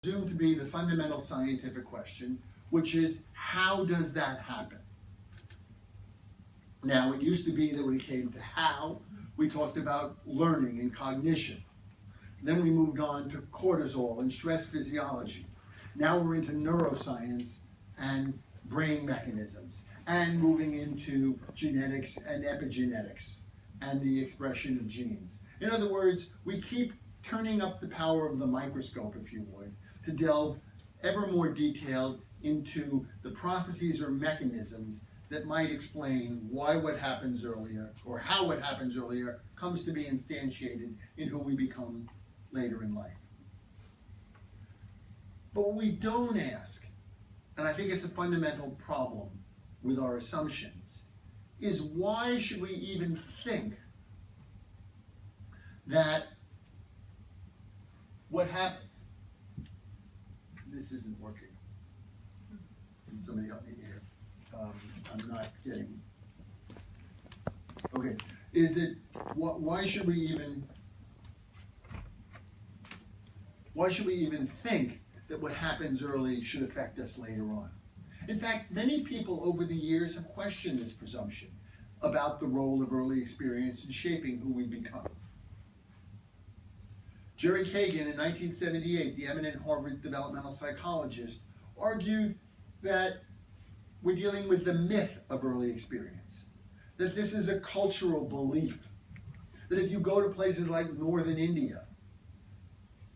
presumed to be the fundamental scientific question, which is, how does that happen? Now, it used to be that when we came to how, we talked about learning and cognition. Then we moved on to cortisol and stress physiology. Now we're into neuroscience and brain mechanisms, and moving into genetics and epigenetics and the expression of genes. In other words, we keep turning up the power of the microscope, if you would, to delve ever more detailed into the processes or mechanisms that might explain why what happens earlier, or how what happens earlier, comes to be instantiated in who we become later in life. But what we don't ask, and I think it's a fundamental problem with our assumptions, is why should we even think that what happened, this isn't working. Can somebody help me here? I'm not getting, okay. Is it, why should we even think that what happens early should affect us later on? In fact, many people over the years have questioned this presumption about the role of early experience in shaping who we become. Jerry Kagan, in 1978, the eminent Harvard developmental psychologist, argued that we're dealing with the myth of early experience, that this is a cultural belief, that if you go to places like northern India,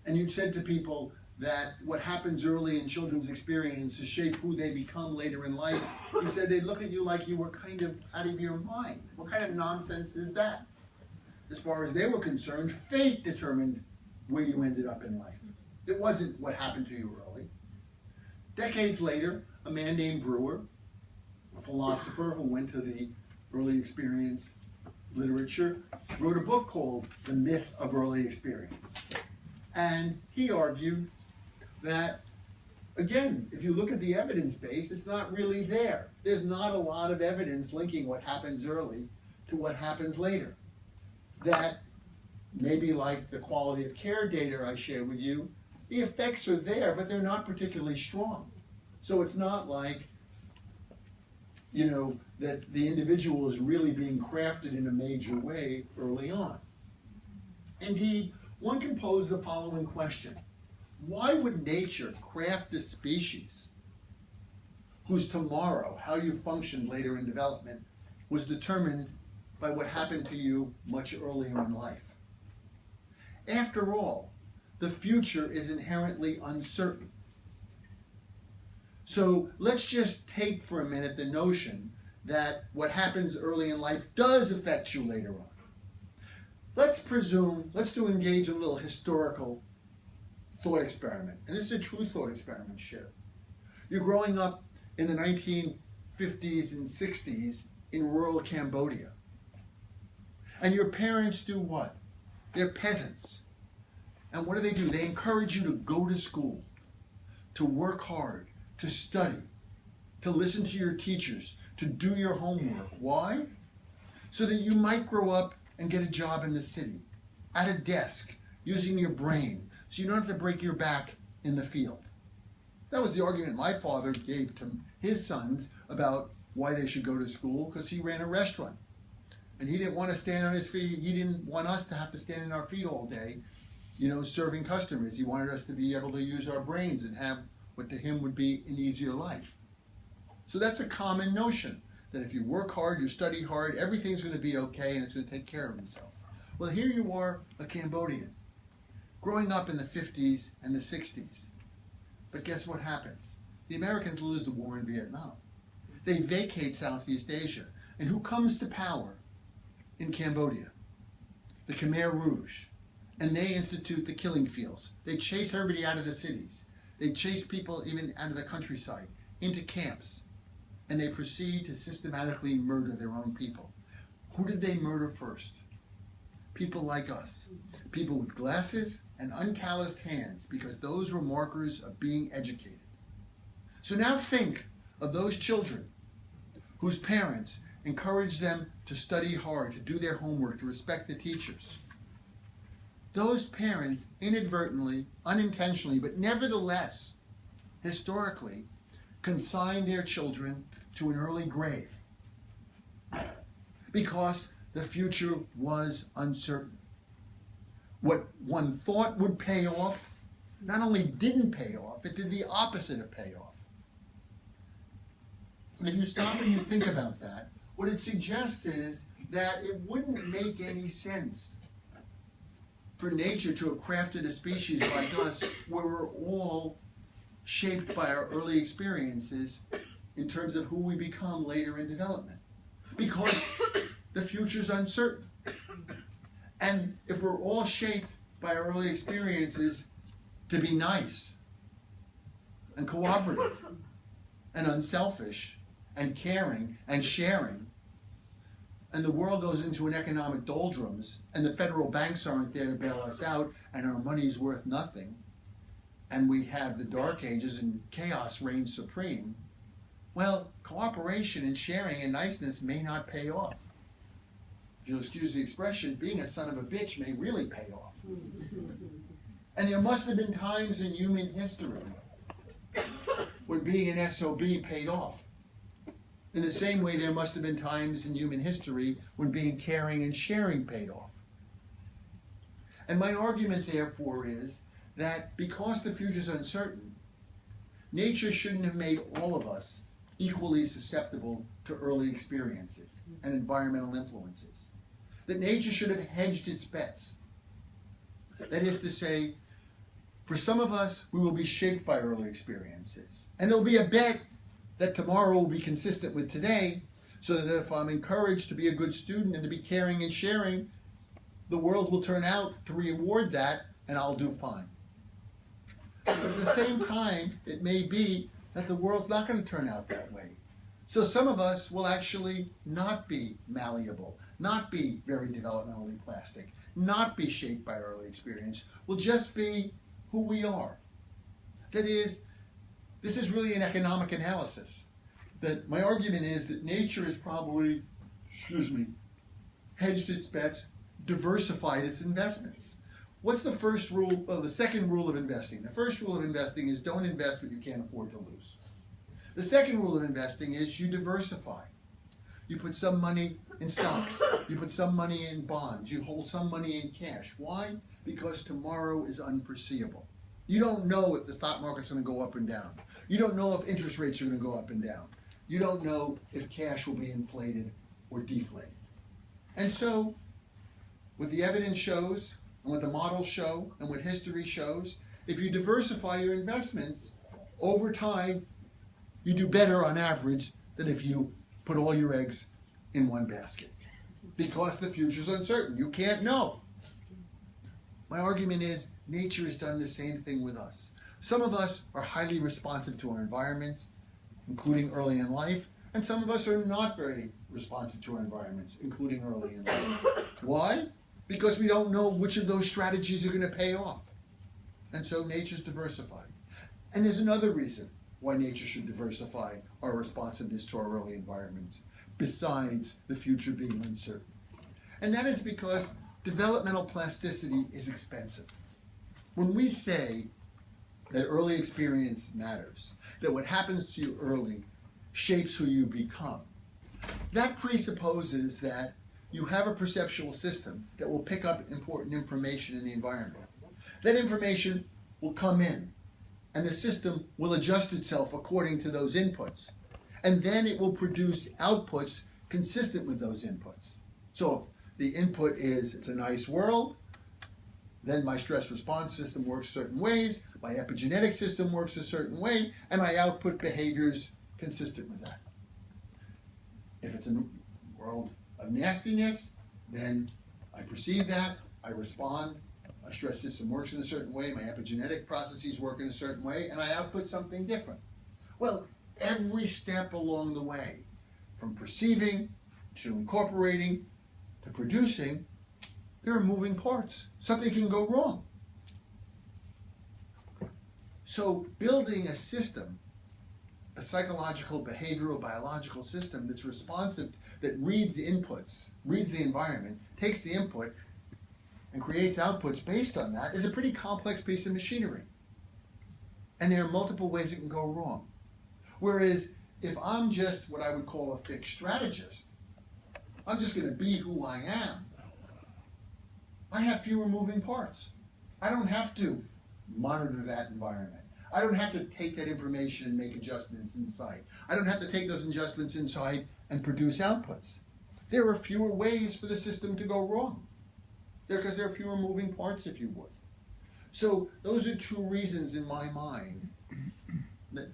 and you said to people that what happens early in children's experience to shape who they become later in life, he said they'd look at you like you were kind of out of your mind. What kind of nonsense is that? As far as they were concerned, fate determined where you ended up in life. It wasn't what happened to you early. Decades later, a man named Brewer, a philosopher who went to the early experience literature, wrote a book called The Myth of Early Experience. And he argued that, again, if you look at the evidence base, it's not really there. There's not a lot of evidence linking what happens early to what happens later. That maybe like the quality of care data I shared with you, the effects are there, but they're not particularly strong. So it's not like, you know, that the individual is really being crafted in a major way early on. Indeed, one can pose the following question. Why would nature craft a species whose tomorrow, how you functioned later in development, was determined by what happened to you much earlier in life? After all, the future is inherently uncertain. So let's just take for a minute the notion that what happens early in life does affect you later on. Let's engage in a little historical thought experiment. And this is a true thought experiment, Shir. You're growing up in the 1950s and 60s in rural Cambodia. And your parents do what? They're peasants. And what do? They encourage you to go to school, to work hard, to study, to listen to your teachers, to do your homework. Why? So that you might grow up and get a job in the city, at a desk, using your brain, so you don't have to break your back in the field. That was the argument my father gave to his sons about why they should go to school, because he ran a restaurant. And he didn't want to stand on his feet. He didn't want us to have to stand on our feet all day, you know, serving customers. He wanted us to be able to use our brains and have what to him would be an easier life. So that's a common notion, that if you work hard, you study hard, everything's going to be okay and it's going to take care of itself. Well, here you are, a Cambodian, growing up in the 50s and the 60s. But guess what happens? The Americans lose the war in Vietnam. They vacate Southeast Asia. And who comes to power in Cambodia? The Khmer Rouge. And they institute the killing fields. They chase everybody out of the cities. They chase people even out of the countryside, into camps. And they proceed to systematically murder their own people. Who did they murder first? People like us. People with glasses and uncalloused hands, because those were markers of being educated. So now think of those children whose parents encouraged them to study hard, to do their homework, to respect the teachers. those parents inadvertently, unintentionally, but nevertheless, historically, consigned their children to an early grave because the future was uncertain. What one thought would pay off not only didn't pay off, it did the opposite of pay off. And if you stop and you think about that, what it suggests is that it wouldn't make any sense for nature to have crafted a species like us where we're all shaped by our early experiences in terms of who we become later in development. Because the future's uncertain. And if we're all shaped by our early experiences to be nice and cooperative and unselfish and caring and sharing, and the world goes into an economic doldrums, and the federal banks aren't there to bail us out, and our money's worth nothing, and we have the dark ages and chaos reigns supreme, well, cooperation and sharing and niceness may not pay off. If you'll excuse the expression, being a son of a bitch may really pay off. And there must have been times in human history when being an SOB paid off. In the same way, there must have been times in human history when being caring and sharing paid off. And my argument, therefore, is that because the future is uncertain, nature shouldn't have made all of us equally susceptible to early experiences and environmental influences. That nature should have hedged its bets. That is to say, for some of us, we will be shaped by early experiences. And there'll be a bet that tomorrow will be consistent with today, so that if I'm encouraged to be a good student and to be caring and sharing, the world will turn out to reward that, and I'll do fine. But at the same time, it may be that the world's not going to turn out that way. So some of us will actually not be malleable, not be very developmentally plastic, not be shaped by early experience. We'll just be who we are. That is, this is really an economic analysis. That my argument is that nature has probably, hedged its bets, diversified its investments. What's the first rule, the second rule of investing? The first rule of investing is don't invest what you can't afford to lose. The second rule of investing is you diversify. You put some money in stocks. You put some money in bonds. You hold some money in cash. Why? Because tomorrow is unforeseeable. You don't know if the stock market's going to go up and down. You don't know if interest rates are going to go up and down. You don't know if cash will be inflated or deflated. And so, what the evidence shows, and what the models show, and what history shows, if you diversify your investments, over time, you do better on average than if you put all your eggs in one basket. Because the future's uncertain. You can't know. My argument is nature has done the same thing with us. Some of us are highly responsive to our environments, including early in life, and some of us are not very responsive to our environments, including early in life. Why? Because we don't know which of those strategies are going to pay off. And so nature's diversified. And there's another reason why nature should diversify our responsiveness to our early environments, besides the future being uncertain. And that is because developmental plasticity is expensive. When we say that early experience matters, that what happens to you early shapes who you become, that presupposes that you have a perceptual system that will pick up important information in the environment. That information will come in, and the system will adjust itself according to those inputs. And then it will produce outputs consistent with those inputs. So if the input is, it's a nice world, then my stress response system works certain ways, my epigenetic system works a certain way, and my output behaviors consistent with that. If it's a world of nastiness, then I perceive that, I respond, my stress system works in a certain way, my epigenetic processes work in a certain way, and I output something different. Well, every step along the way, from perceiving to incorporating to producing, there are moving parts. Something can go wrong. So building a system, a psychological, behavioral, biological system that's responsive, that reads the inputs, reads the environment, takes the input, and creates outputs based on that is a pretty complex piece of machinery. And there are multiple ways it can go wrong. Whereas if I'm just what I would call a fixed strategist, I'm just going to be who I am, I have fewer moving parts. I don't have to monitor that environment. I don't have to take that information and make adjustments inside. I don't have to take those adjustments inside and produce outputs. There are fewer ways for the system to go wrong. Because there are fewer moving parts, if you would. So those are two reasons in my mind that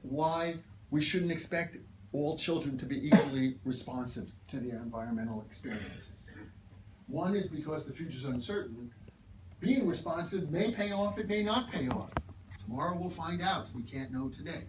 why we shouldn't expect all children to be equally responsive to their environmental experiences. One is because the future is uncertain. Being responsive may pay off, it may not pay off. Tomorrow we'll find out. We can't know today.